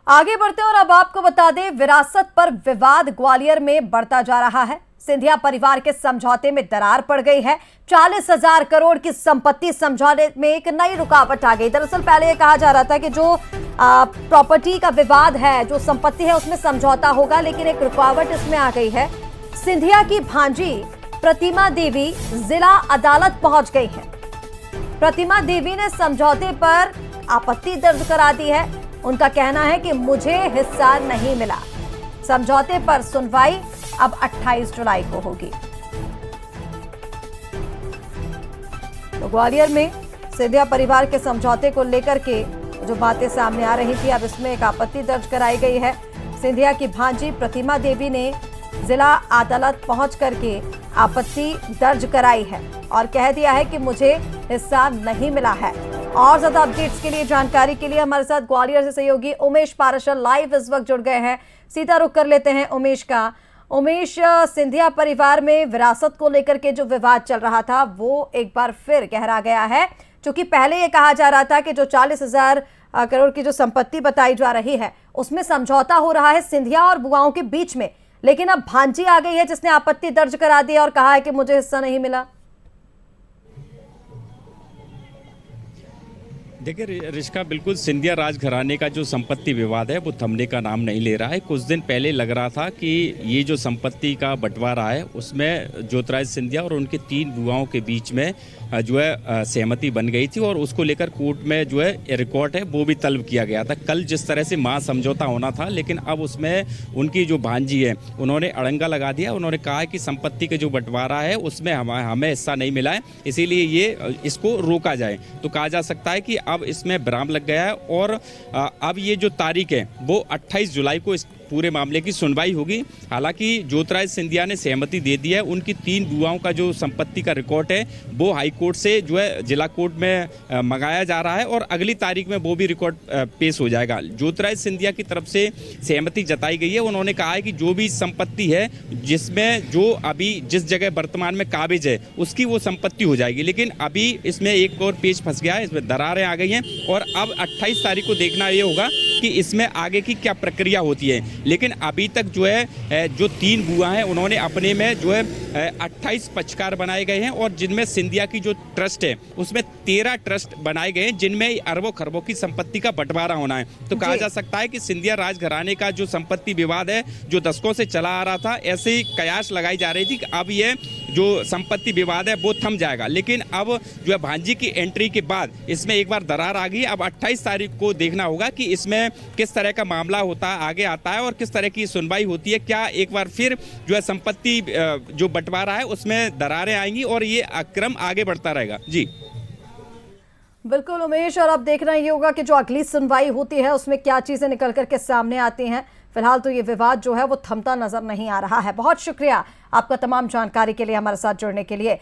आगे बढ़ते हैं और अब आपको बता दें, विरासत पर विवाद ग्वालियर में बढ़ता जा रहा है। सिंधिया परिवार के समझौते में दरार पड़ गई है। 40,000 करोड़ की संपत्ति समझौते में एक नई रुकावट आ गई। दरअसल पहले यह कहा जा रहा था कि जो प्रॉपर्टी का विवाद है, जो संपत्ति है, उसमें समझौता होगा, लेकिन एक रुकावट इसमें आ गई है। सिंधिया की भांजी प्रतिमा देवी जिला अदालत पहुंच गई है। प्रतिमा देवी ने समझौते पर आपत्ति दर्ज करा दी है। उनका कहना है कि मुझे हिस्सा नहीं मिला। समझौते पर सुनवाई अब 28 जुलाई को होगी। तो ग्वालियर में सिंधिया परिवार के समझौते को लेकर के जो बातें सामने आ रही थी, अब इसमें एक आपत्ति दर्ज कराई गई है। सिंधिया की भांजी प्रतिमा देवी ने जिला अदालत पहुंच करके आपत्ति दर्ज कराई है और कह दिया है कि मुझे हिस्सा नहीं मिला है। और ज्यादा अपडेट्स के लिए, जानकारी के लिए हमारे साथ ग्वालियर से सहयोगी उमेश पाराशर लाइव इस वक्त जुड़ गए हैं। सीधा रुख कर लेते हैं उमेश का। उमेश, सिंधिया परिवार में विरासत को लेकर के जो विवाद चल रहा था वो एक बार फिर गहरा गया है, क्योंकि पहले ये कहा जा रहा था कि जो 40,000 करोड़ की जो संपत्ति बताई जा रही है उसमें समझौता हो रहा है सिंधिया और बुआओं के बीच में, लेकिन अब भांजी आ गई है जिसने आपत्ति दर्ज करा दी और कहा है कि मुझे हिस्सा नहीं मिला। देखिए रिश्का, बिल्कुल सिंधिया राजघराने का जो संपत्ति विवाद है वो थमने का नाम नहीं ले रहा है। कुछ दिन पहले लग रहा था कि ये जो संपत्ति का बंटवारा है उसमें ज्योतिराज सिंधिया और उनके 3 बुआओं के बीच में जो है सहमति बन गई थी और उसको लेकर कोर्ट में जो है रिकॉर्ड है वो भी तलब किया गया था। कल जिस तरह से महा समझौता होना था, लेकिन अब उसमें उनकी जो भांजी है उन्होंने अड़ंगा लगा दिया। उन्होंने कहा कि संपत्ति के जो बंटवारा है उसमें हमें हिस्सा नहीं मिला है, इसीलिए ये इसको रोका जाए। तो कहा जा सकता है कि अब इसमें विराम लग गया है और अब ये जो तारीख है वो 28 जुलाई को इस पूरे मामले की सुनवाई होगी। हालांकि ज्योतिराज सिंधिया ने सहमति दे दी है। उनकी 3 बुआओं का जो संपत्ति का रिकॉर्ड है वो हाई कोर्ट से जो है जिला कोर्ट में मंगाया जा रहा है और अगली तारीख में वो भी रिकॉर्ड पेश हो जाएगा। ज्योतिराज सिंधिया की तरफ से सहमति जताई गई है। उन्होंने कहा है कि जो भी संपत्ति है जिसमें जो अभी जिस जगह वर्तमान में काबिज है उसकी वो संपत्ति हो जाएगी, लेकिन अभी इसमें एक और पेच फंस गया है, इसमें दरारें आ गई हैं और अब 28 तारीख को देखना ये होगा कि इसमें आगे की क्या प्रक्रिया होती है। लेकिन अभी तक जो है जो 3 बुआ हैं उन्होंने अपने में जो है 28 पक्षकार बनाए गए हैं और जिनमें सिंधिया की जो ट्रस्ट है उसमें 13 ट्रस्ट बनाए गए हैं जिनमें अरबों खरबों की संपत्ति का बंटवारा होना है। तो कहा जा सकता है कि सिंधिया राजघराने का जो संपत्ति विवाद है जो दशकों से चला आ रहा था, ऐसे ही कयास लगाई जा रही थी कि अब ये जो संपत्ति विवाद है वो थम जाएगा। लेकिन अब जो है भांजी की एंट्री के बाद इसमें एक बार दरार आ गई। अब 28 तारीख को देखना होगा कि इसमें किस तरह का मामला होता है, आगे आता है और किस तरह की सुनवाई होती है। क्या एक बार फिर जो है संपत्ति जो बंटवारा है उसमें दरारें आएंगी और ये क्रम आगे बढ़ता रहेगा। जी बिल्कुल उमेश, और अब देखना ये होगा कि जो अगली सुनवाई होती है उसमें क्या चीजें निकल करके सामने आती हैं। फिलहाल तो ये विवाद जो है वो थमता नजर नहीं आ रहा है। बहुत शुक्रिया आपका तमाम जानकारी के लिए, हमारे साथ जुड़ने के लिए।